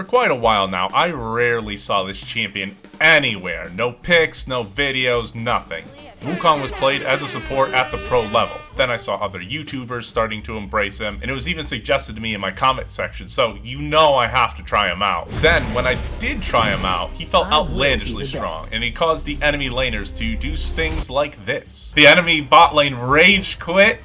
For quite a while now, I rarely saw this champion anywhere. No pics, no videos, nothing. Wukong was played as a support at the pro level. Then I saw other YouTubers starting to embrace him, and it was even suggested to me in my comment section, so you know I have to try him out. Then, when I did try him out, he felt outlandishly strong, and he caused the enemy laners to do things like this. The enemy bot lane rage quit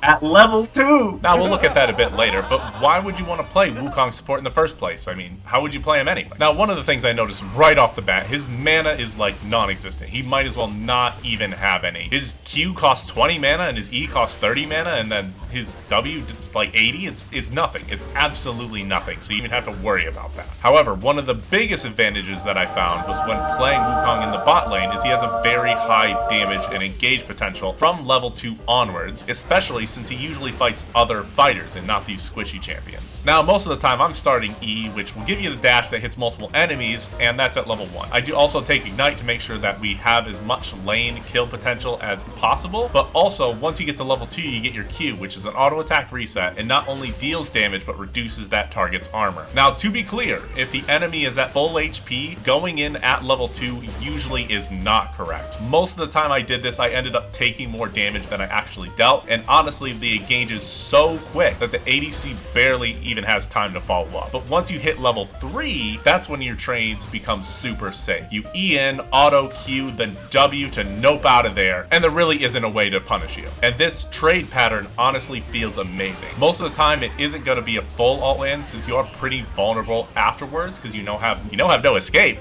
at level 2! Now, we'll look at that a bit later, but why would you want to play Wukong support in the first place? I mean, how would you play him anyway? Now, one of the things I noticed right off the bat, his mana is like non-existent. He might as well not even have any. His Q costs 20 mana and his E costs 30 mana, and then his W is like 80. It's nothing. It's absolutely nothing, so you even have to worry about that. However, one of the biggest advantages that I found was when playing Wukong in the bot lane is he has a very high damage and engage potential from level 2 onwards, especially since he usually fights other fighters and not these squishy champions. Now, most of the time I'm starting E, which will give you the dash that hits multiple enemies, and that's at level 1. I do also take Ignite to make sure that we have as much lane kill potential as possible, but also once you get to level 2 you get your Q, which is an auto attack reset, and not only deals damage but reduces that target's armor. Now, to be clear, if the enemy is at full HP, going in at level 2 usually is not correct. Most of the time I did this, I ended up taking more damage than I actually dealt, and honestly the engage is so quick that the ADC barely even has time to follow up. But once you hit level 3, that's when your trades become super safe. You E in, auto Q, then W to nope out of there, and there really isn't a way to punish you. And this trade pattern honestly feels amazing. Most of the time it isn't going to be a full alt win since you are pretty vulnerable afterwards because you don't have no escape.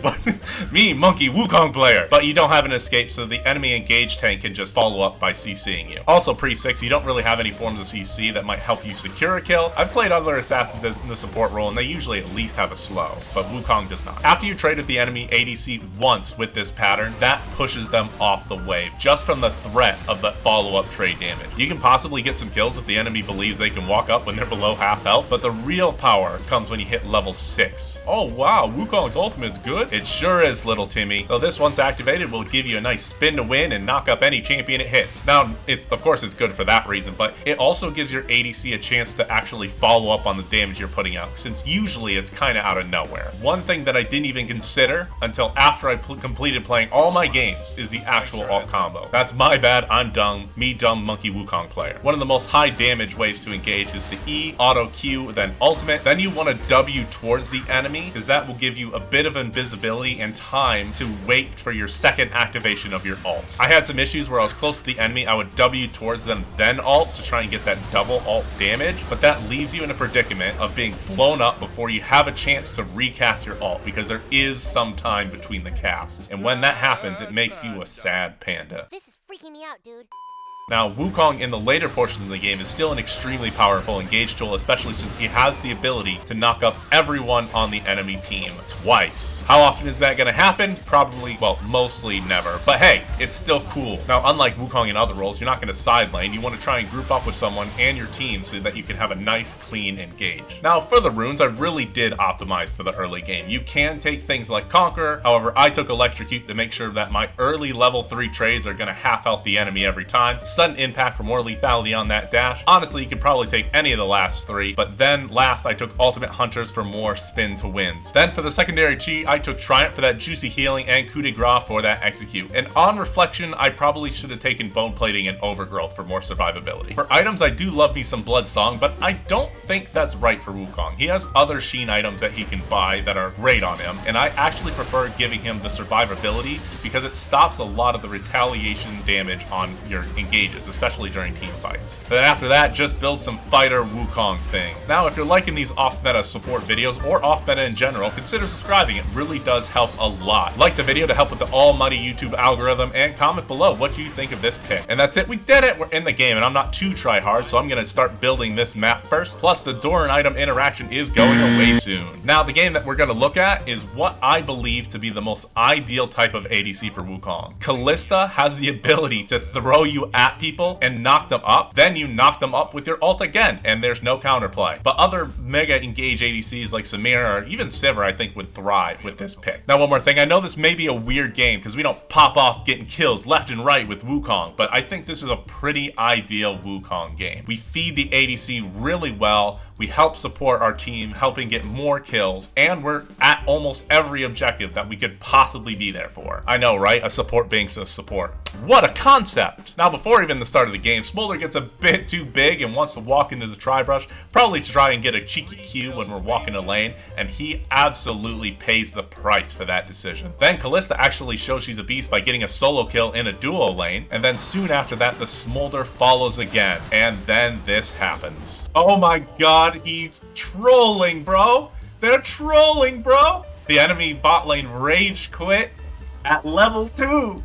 Me, monkey Wukong player. But you don't have an escape, so the enemy engage tank can just follow up by CCing you. Also pre-6, you don't really have any forms of CC that might help you secure a kill. I've played other assassins in the support role and they usually at least have a slow, but Wukong does not. After you trade with the enemy ADC once with this pattern, that pushes them off the wave just from the threat of the follow-up trade damage. You can possibly get some kills if the enemy believes they can walk up when they're below half health, but the real power comes when you hit level 6. Oh wow, Wukong's ultimate's good? It sure is, little Timmy. So this, once activated, will give you a nice spin to win and knock up any champion it hits. Now, of course it's good for that reason, but it also gives your ADC a chance to actually follow up on the damage you're putting out, since usually it's kind of out of nowhere. One thing that I didn't even consider until after I completed playing all my games is the actual alt combo. That's my bad, I'm dumb, me dumb monkey Wukong player. One of the most high damage ways to engage is the E, auto Q, then ultimate. Then you want to W towards the enemy, because that will give you a bit of invisibility and time to wait for your second activation of your ult. I had some issues where I was close to the enemy, I would W towards them, then ult to try and get that double ult damage, but that leaves you in a predicament of being blown up before you have a chance to recast your ult, because there is some time between the casts, and when that happens it makes you a sad panda. This is freaking me out, dude. Now, Wukong in the later portions of the game is still an extremely powerful engage tool, especially since he has the ability to knock up everyone on the enemy team twice. How often is that going to happen? Probably, well, mostly never. But hey, it's still cool. Now, unlike Wukong in other roles, you're not going to side lane. You want to try and group up with someone and your team so that you can have a nice, clean engage. Now, for the runes, I really did optimize for the early game. You can take things like Conquer. However, I took Electrocute to make sure that my early level 3 trades are going to half health the enemy every time. Sudden impact for more lethality on that dash. Honestly, you could probably take any of the last 3, but then last I took Ultimate Hunters for more spin to wins. Then for the secondary chi, I took Triumph for that juicy healing and Coup de Grace for that execute. And on reflection, I probably should have taken Bone Plating and Overgrowth for more survivability. For items, I do love me some Blood Song, but I don't think that's right for Wukong. He has other Sheen items that he can buy that are great on him, and I actually prefer giving him the survivability because it stops a lot of the retaliation damage on your engages, especially during team fights. Then after that, just build some fighter Wukong thing. Now, if you're liking these off-meta support videos or off-meta in general, consider subscribing. It really does help a lot. Like the video to help with the almighty YouTube algorithm, and comment below what you think of this pick. And that's it, we did it! We're in the game, and I'm not too try-hard, so I'm gonna start building this map first. Plus, the door and item interaction is going away soon. Now, the game that we're gonna look at is what I believe to be the most ideal type of ADC for Wukong. Callista has the ability to throw you at people and knock them up, then you knock them up with your ult again, and there's no counterplay. But other mega engage ADCs like Samira or even Sivir, I think, would thrive with this pick. Now, one more thing, I know this may be a weird game because we don't pop off getting kills left and right with Wukong, but I think this is a pretty ideal Wukong game. We feed the ADC really well, We help support our team, helping get more kills, and we're at almost every objective that we could possibly be there for. I know, right? A support being a support. What a concept! Now, before even the start of the game, Smolder gets a bit too big and wants to walk into the tri-brush, probably to try and get a cheeky Q when we're walking a lane, and he absolutely pays the price for that decision. Then Callista actually shows she's a beast by getting a solo kill in a duo lane, and then soon after that, the Smolder follows again, and then this happens. Oh my god, he's trolling, bro! They're trolling, bro! The enemy bot lane rage quit at level 2!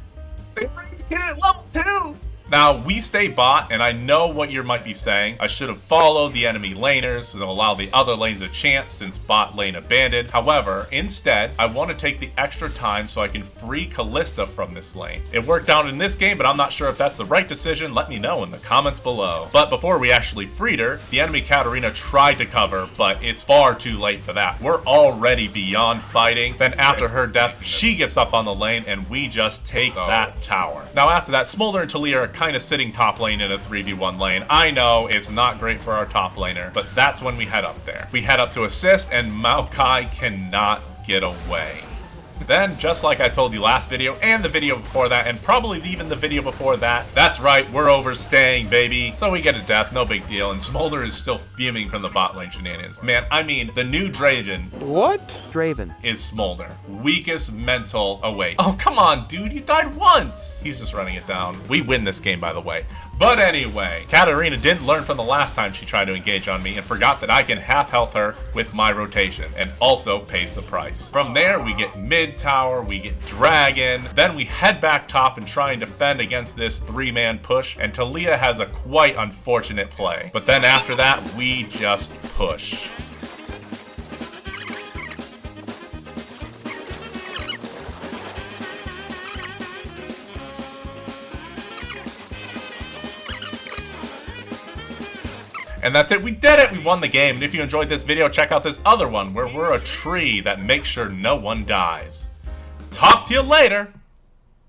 They rage quit at level 2! Now, we stay bot, and I know what you might be saying. I should have followed the enemy laners to allow the other lanes a chance since bot lane abandoned. However, instead, I want to take the extra time so I can free Callista from this lane. It worked out in this game, but I'm not sure if that's the right decision. Let me know in the comments below. But before we actually freed her, the enemy Katarina tried to cover, but it's far too late for that. We're already beyond fighting. Then after her death, she gets up on the lane, and we just take that tower. Now after that, Smolder and Talia are kind of sitting top lane in a 3v1 lane. I know it's not great for our top laner, but that's when we head up there. We head up to assist, and Maokai cannot get away. Then, just like I told you last video, and the video before that, and probably even the video before that, that's right, we're overstaying, baby. So we get a death, no big deal, and Smolder is still fuming from the bot lane shenanigans. Man, I mean, the new Draven. What? Draven. Is Smolder. Weakest mental awake. Oh, come on, dude, you died once. He's just running it down. We win this game, by the way. But anyway, Katarina didn't learn from the last time she tried to engage on me and forgot that I can half health her with my rotation and also pays the price. From there, we get mid tower, we get dragon, then we head back top and try and defend against this 3-man push, and Talia has a quite unfortunate play. But then after that, we just push. And that's it, we did it! We won the game, and if you enjoyed this video, check out this other one where we're a tree that makes sure no one dies. Talk to you later!